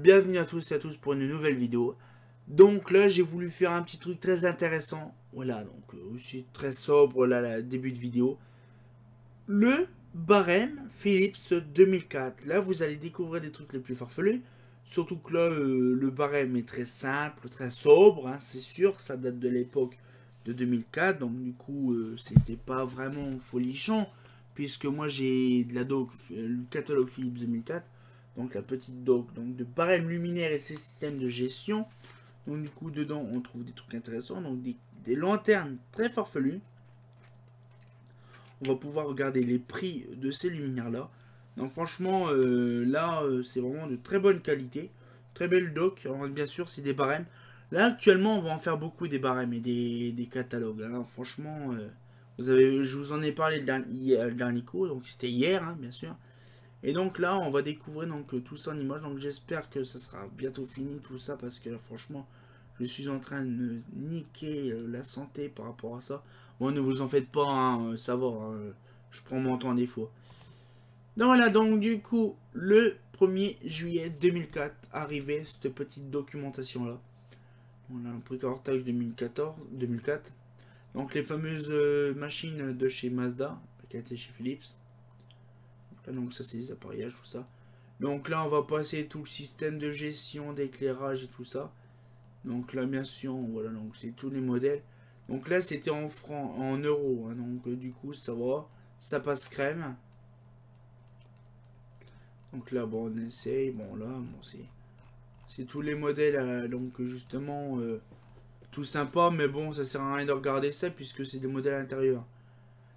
Bienvenue à tous et à tous pour une nouvelle vidéo. Donc là j'ai voulu faire un petit truc très intéressant. Voilà, donc aussi très sobre là, début de vidéo. Le barème Philips 2004. Là vous allez découvrir des trucs les plus farfelus. Surtout que là le barème est très simple, très sobre, hein, c'est sûr. Ça date de l'époque de 2004. Donc du coup c'était pas vraiment folichon. Puisque moi j'ai de la doc, le catalogue Philips 2004. Donc la petite doc donc de barème luminaire et ses systèmes de gestion. Donc du coup dedans on trouve des trucs intéressants, donc des lanternes très farfelues. On va pouvoir regarder les prix de ces luminaires là. Donc franchement là c'est vraiment de très bonne qualité, très belle doc. Alors, bien sûr c'est des barèmes. Là actuellement on va en faire beaucoup des barèmes et des catalogues. Alors franchement je vous en ai parlé le dernier cours, donc c'était hier hein, bien sûr. Et donc là, on va découvrir donc tout ça en images. Donc j'espère que ça sera bientôt fini tout ça parce que là, franchement, je suis en train de niquer la santé par rapport à ça. Bon, ne vous en faites pas, hein, ça va. Hein, je prends mon temps des fois. Donc voilà, donc du coup, le 1er juillet 2004 arrivait cette petite documentation là. On a un précartage 2004. Donc les fameuses machines de chez Mazda, qui étaient chez Philips. Donc ça c'est les appareillages, tout ça. Donc là on va passer tout le système de gestion d'éclairage et tout ça. Donc là bien sûr, voilà, donc c'est tous les modèles. Donc là c'était en francs, en euros, hein, donc du coup ça va, ça passe crème. Donc là bon on essaye, bon là bon, c'est tous les modèles, donc justement tout sympa, mais bon ça sert à rien de regarder ça puisque c'est des modèles intérieurs.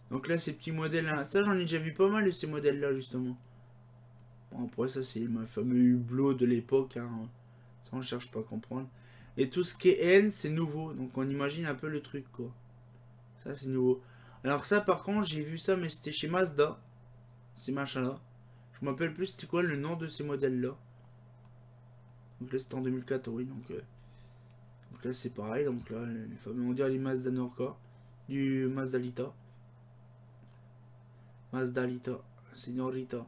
Donc là ces petits modèles là, ça j'en ai déjà vu pas mal de ces modèles là justement. Bon, après, ça, c'est ma fameux hublot de l'époque. Hein. Ça, on cherche pas à comprendre. Et tout ce qui est N, c'est nouveau. Donc, on imagine un peu le truc, quoi. Ça, c'est nouveau. Alors, ça, par contre, j'ai vu ça, mais c'était chez Mazda. Ces machins-là. Je me rappelle plus c'était quoi le nom de ces modèles-là. Donc là, c'était en 2014, oui. Donc là, c'est pareil. Donc là, les fameux, on dirait les Mazda Norca. Du Mazda Lita. Mazda Lita. Señorita.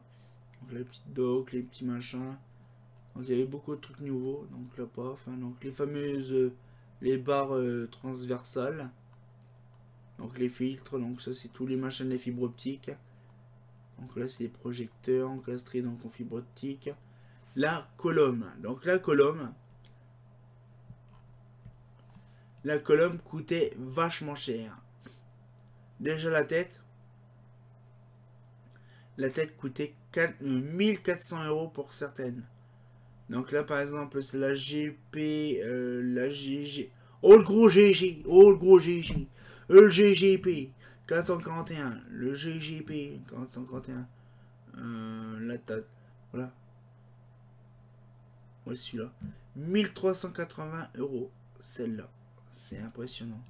Donc les petites docks, les petits machins. Donc il y avait beaucoup de trucs nouveaux. Donc là, paf. Hein, donc les fameuses les barres transversales. Donc les filtres. Donc ça c'est tous les machins des fibres optiques. Donc là c'est les projecteurs encastrés donc en fibre optique. La colonne. Donc la colonne. La colonne coûtait vachement cher. Déjà la tête. La tête coûtait 1400 € pour certaines. Donc là, par exemple, c'est la GP, la GG. Oh le gros GG, oh le gros GG. Le GGP 441, le GGP 441. La tête, voilà. Ouais, celui-là. 1380 €, celle-là. C'est impressionnant.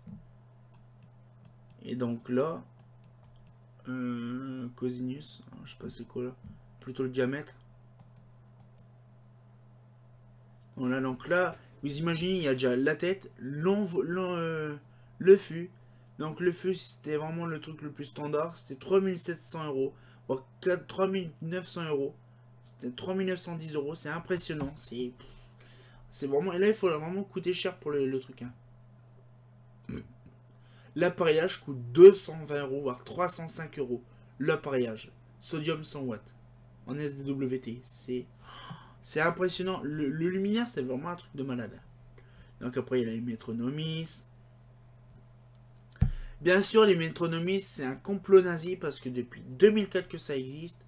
Et donc là, cosinus, je sais pas c'est quoi là. Plutôt le diamètre. Voilà, donc là, vous imaginez, il y a déjà la tête, le fût. Donc le fût, c'était vraiment le truc le plus standard. C'était 3700 €, voire 3900 €. C'était 3910 €. C'est impressionnant. C'est vraiment... Et là, il faut vraiment coûter cher pour le truc. Hein. L'appareillage coûte 220 €, voire 305 €. L'appareillage. Sodium 100 watts. En SDWT. C'est impressionnant. Le luminaire, c'est vraiment un truc de malade. Donc après, il y a les métronomies. Bien sûr, les métronomies, c'est un complot nazi parce que depuis 2004 que ça existe,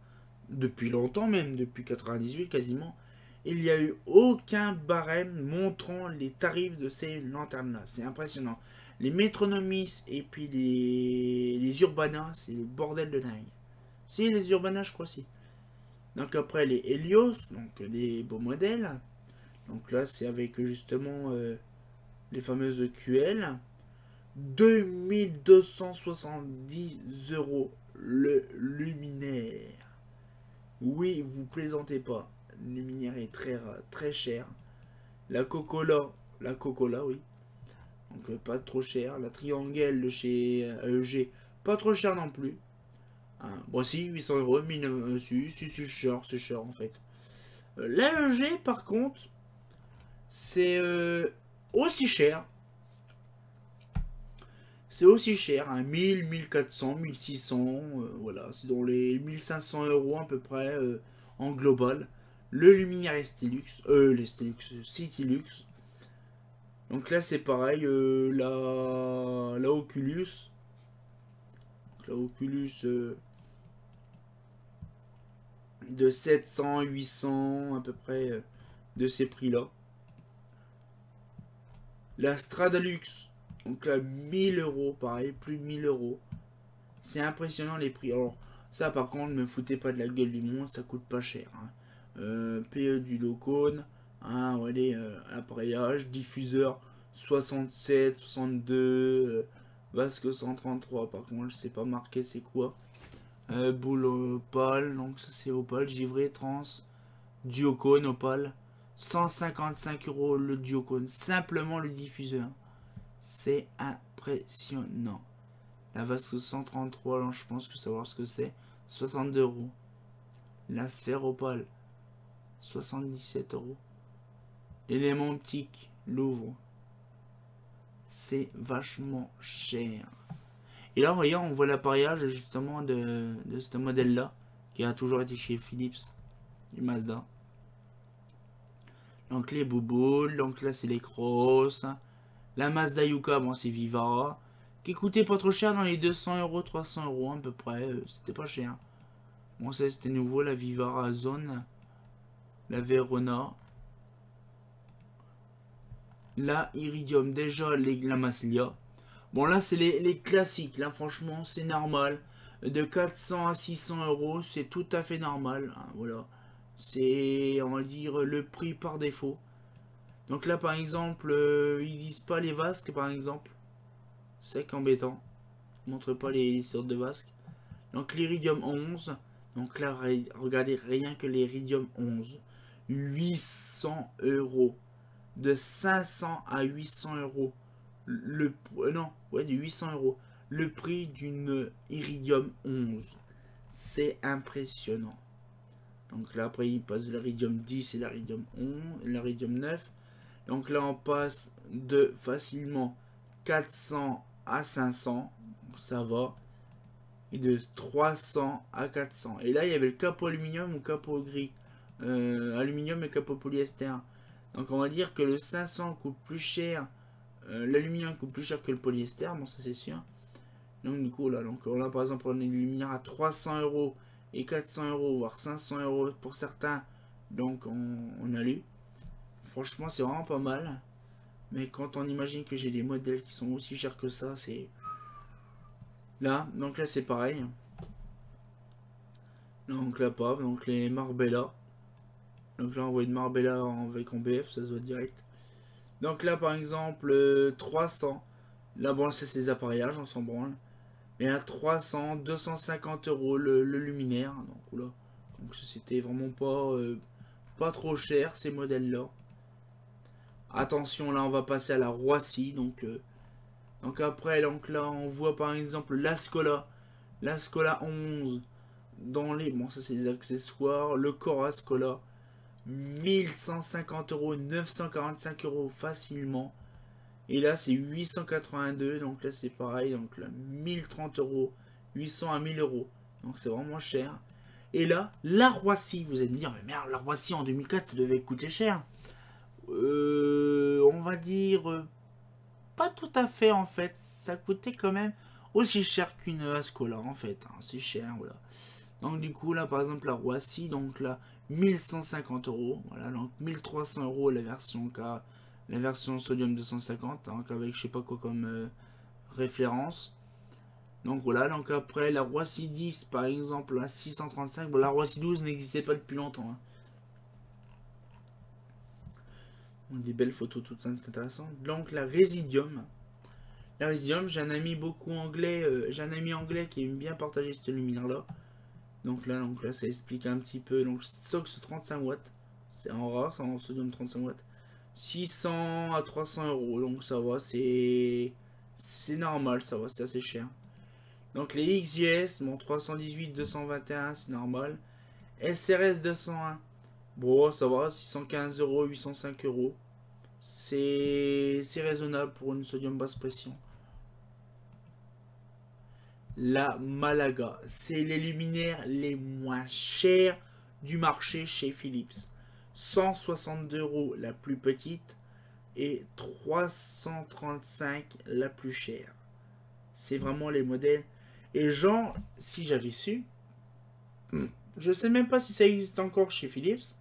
depuis longtemps même, depuis 98 quasiment, il n'y a eu aucun barème montrant les tarifs de ces lanternes-là. C'est impressionnant. Les métronomies et puis les Urbana, c'est le bordel de dingue. Si, les Urbana, je crois aussi. Donc après les Helios, donc des beaux modèles. Donc là c'est avec justement les fameuses QL. 2270 € le luminaire. Oui, vous plaisantez pas. Le luminaire est très cher. La Coca-Cola, oui. Donc pas trop cher. La Triangle de chez EG, pas trop cher non plus. Bon, si, 800 €, c'est cher en fait. L'AEG, par contre, c'est aussi cher. C'est aussi cher, hein, 1000, 1400, 1600, voilà, c'est dans les 1500 euros à peu près en global. Le luminaire Stilux, les Stilux, Citylux. Donc là c'est pareil, la Oculus. Donc, la Oculus de 700, 800 à peu près de ces prix-là. La Stradalux, donc là 1000 euros, pareil, plus de 1000 euros. C'est impressionnant les prix. Alors ça par contre, ne me foutez pas de la gueule du monde, ça coûte pas cher. Hein. PE du Locone, hein, ouais, appareillage, diffuseur 67, 62, Vasque 133, par contre je sais pas marqué c'est quoi. Boule opale, donc ça c'est opale, givré, trans, duocone, opale. 155 euros le duocone, simplement le diffuseur. C'est impressionnant. La Vasque 133, alors je pense que savoir ce que c'est. 62 euros. La sphère opale, 77 euros. L'élément optique, Louvre, c'est vachement cher. Et là, voyez, on voit l'appareillage justement de ce modèle-là, qui a toujours été chez Philips, du Mazda. Donc les bouboules, donc là c'est les crosses. La Mazda Yuka, bon c'est Vivara, qui coûtait pas trop cher dans les 200 euros, 300 euros à peu près, c'était pas cher. Bon ça c'était nouveau, la Vivara Zone, la Verona, la Iridium, déjà la Maslia. Bon là c'est les classiques, là franchement c'est normal. De 400 à 600 euros, c'est tout à fait normal. Hein, voilà. C'est, on va dire, le prix par défaut. Donc là par exemple, ils disent pas les vasques par exemple. C'est embêtant. Ils montrent pas les sortes de vasques. Donc l'Iridium 11. Donc là, regardez rien que l'Iridium 11. 800 euros. De 500 à 800 euros. Non, ouais, de 800 euros. Le prix d'une Iridium 11. C'est impressionnant. Donc là, après, il passe de l'Iridium 10 et l'Iridium 11, l'Iridium 9. Donc là, on passe de facilement 400 à 500. Donc ça va. Et de 300 à 400. Et là, il y avait le capot aluminium ou capot gris. Aluminium et capot polyester. Donc on va dire que le 500 coûte plus cher. L'aluminium coûte plus cher que le polyester. Bon, ça c'est sûr. Donc du coup, là, par exemple, on est luminaire à 300 euros et 400 euros, voire 500 euros pour certains. Donc on a lu. Franchement, c'est vraiment pas mal. Mais quand on imagine que j'ai des modèles qui sont aussi chers que ça, c'est... Là, donc là c'est pareil. Donc là, pas, donc les Marbella. Donc là, on voit une Marbella avec en BF, ça se voit direct. Donc là, par exemple, 300. Là, bon, c'est ces appareillages, on s'en branle. Mais à 300, 250 euros le luminaire. Donc là, donc c'était vraiment pas trop cher ces modèles-là. Attention, là, on va passer à la Roissy. Donc après, donc là, on voit par exemple la Scola 11. Dans les... Bon, ça, c'est des accessoires. Le Cora Scola. 1150 euros, 945 euros facilement. Et là, c'est 882. Donc là, c'est pareil. Donc là, 1030 euros. 800 à 1000 euros. Donc c'est vraiment cher. Et là, la Roissy. Vous allez me dire, mais merde, la Roissy en 2004, ça devait coûter cher. On va dire... pas tout à fait en fait, ça coûtait quand même aussi cher qu'une Ascola en fait, hein, c'est cher, voilà. Donc du coup là par exemple la Roissy, donc là 1150 euros, voilà, donc 1300 euros la version K, la version sodium 250, hein, avec je sais pas quoi comme référence. Donc voilà, donc après la Roissy 10 par exemple à 635, bon la Roissy 12 n'existait pas depuis longtemps. Hein. Des belles photos toutes intéressantes. Donc la Residium. La Residium, j'ai un ami beaucoup anglais. J'ai un ami anglais qui aime bien partager cette lumière là. Donc là, ça explique un petit peu. Donc Sox 35 watts. C'est en rare, c'est en sodium 35 watts. 600 à 300 euros. Donc ça va, c'est normal, ça va, c'est assez cher. Donc les XJS, bon 318, 221, c'est normal. SRS 201. Bon, ça va, 615 euros, 805 euros. C'est raisonnable pour une sodium basse pression. La Malaga, c'est les luminaires les moins chers du marché chez Philips. 162 € la plus petite et 335 la plus chère. C'est vraiment les modèles. Et genre, si j'avais su, je sais même pas si ça existe encore chez Philips,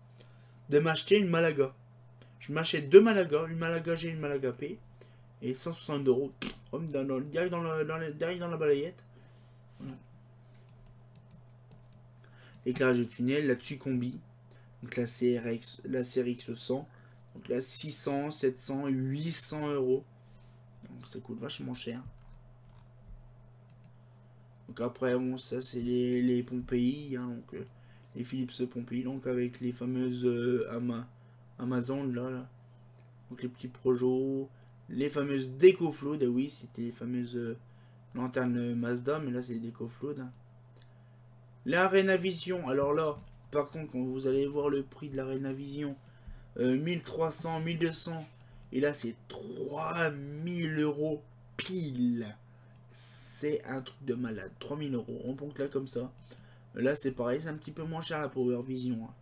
de m'acheter une Malaga. Je m'achète deux Malaga, une Malaga G et une Malaga P, et 162 €, direct dans la balayette. Voilà. L'éclairage de tunnel, la Tsukombi, donc la CRX 100, donc là 600, 700, 800 €. Donc ça coûte vachement cher. Donc après, bon, ça c'est les Pompéi, hein, donc les Philips Pompéi, donc avec les fameuses Amazon là. Donc les petits Projo, les fameuses Decofloud, oui, c'était les fameuses lanternes Mazda, mais là c'est les Decofloud. Hein. La Renavision, alors là, par contre, quand vous allez voir le prix de la Renavision, 1300, 1200, et là c'est 3000 € pile. C'est un truc de malade. 3000 €. On pompe là comme ça. Là c'est pareil, c'est un petit peu moins cher la Power Vision. Hein.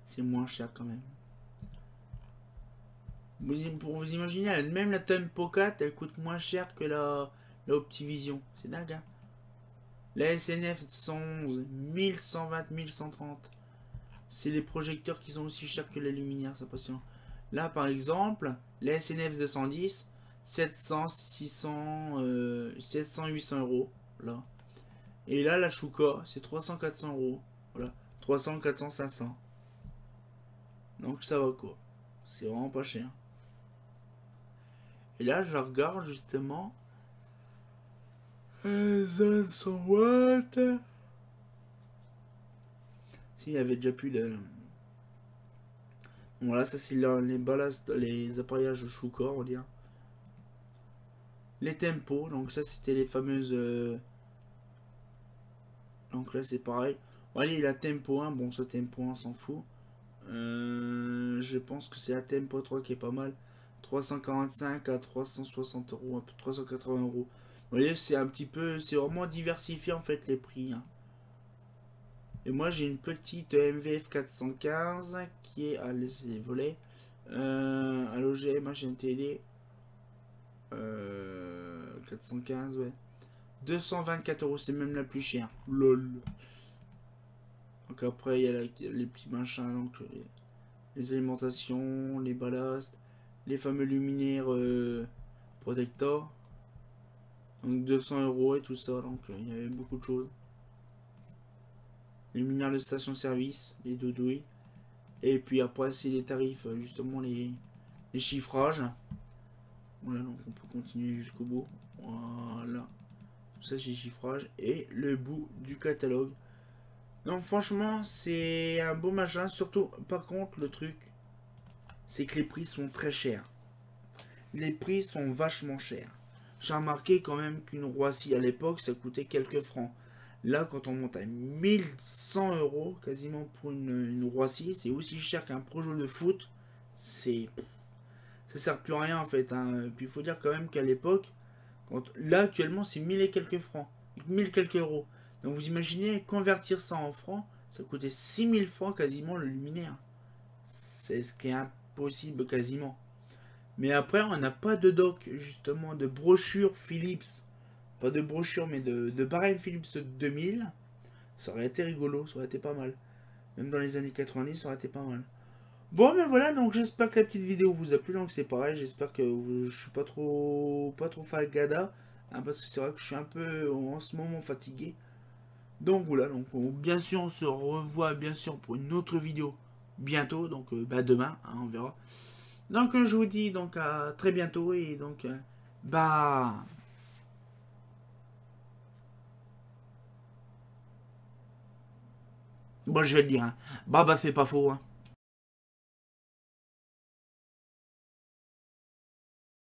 C'est moins cher quand même. Pour vous imaginer, même la Tempo 4, elle coûte moins cher que la Optivision. C'est dingue. Hein. La SNF 111, 1120, 1130. C'est les projecteurs qui sont aussi chers que les luminaires, c'est passionnant. Là par exemple, la SNF 210, 700, 600, 700, 800 €. Là. Et là, la Shuka, c'est 300, 400 €. Voilà. 300, 400, 500. Donc ça va quoi. C'est vraiment pas cher. Et là, je la regarde justement. 500 watts. S'il y avait déjà plus de... Voilà, ça c'est les ballasts, les appareillages Shuka, on va dire. Les tempos, donc ça c'était les fameuses... Donc là c'est pareil. Allez, la Tempo 1, bon ça Tempo 1 s'en fout. Je pense que c'est la Tempo 3 qui est pas mal. 345 à 360 €, 380 €. Vous voyez, c'est un petit peu, c'est vraiment diversifié en fait les prix. Hein. Et moi j'ai une petite MVF 415 qui est à laisser voler. À l'OGM, HNTD. 415, ouais. 224 €, c'est même la plus chère. LOL. Donc après, il y a les petits machins, donc les alimentations, les ballasts, les fameux luminaires protectors. Donc 200 € et tout ça, donc il y avait beaucoup de choses. Les luminaires de station-service, les doudouilles. Et puis après, c'est les tarifs, justement les chiffrages. Voilà, donc on peut continuer jusqu'au bout. Voilà. Tout ça, c'est chiffrage. Et le bout du catalogue. Donc franchement, c'est un beau machin. Surtout, par contre, le truc, c'est que les prix sont très chers. Les prix sont vachement chers. J'ai remarqué quand même qu'une Roissy à l'époque, ça coûtait quelques francs. Là, quand on monte à 1100 € quasiment pour une Roissy, c'est aussi cher qu'un projet de foot. C'est... Ça sert plus à rien en fait. Hein. Puis il faut dire quand même qu'à l'époque, là actuellement c'est 1000 et quelques francs. 1000 quelques euros. Donc vous imaginez, convertir ça en francs, ça coûtait 6000 francs quasiment le luminaire. C'est ce qui est impossible quasiment. Mais après, on n'a pas de doc, justement, de brochure Philips. Pas de brochure, mais de barème Philips 2000. Ça aurait été rigolo, ça aurait été pas mal. Même dans les années 90, ça aurait été pas mal. Bon, ben voilà, donc j'espère que la petite vidéo vous a plu. Donc c'est pareil, j'espère que je suis pas trop fagada. Hein, parce que c'est vrai que je suis un peu en ce moment fatigué. Donc voilà, donc bien sûr on se revoit bien sûr pour une autre vidéo bientôt, donc demain, hein, on verra. Donc je vous dis donc à très bientôt et donc bon je vais le dire, hein. Bah c'est pas faux, hein.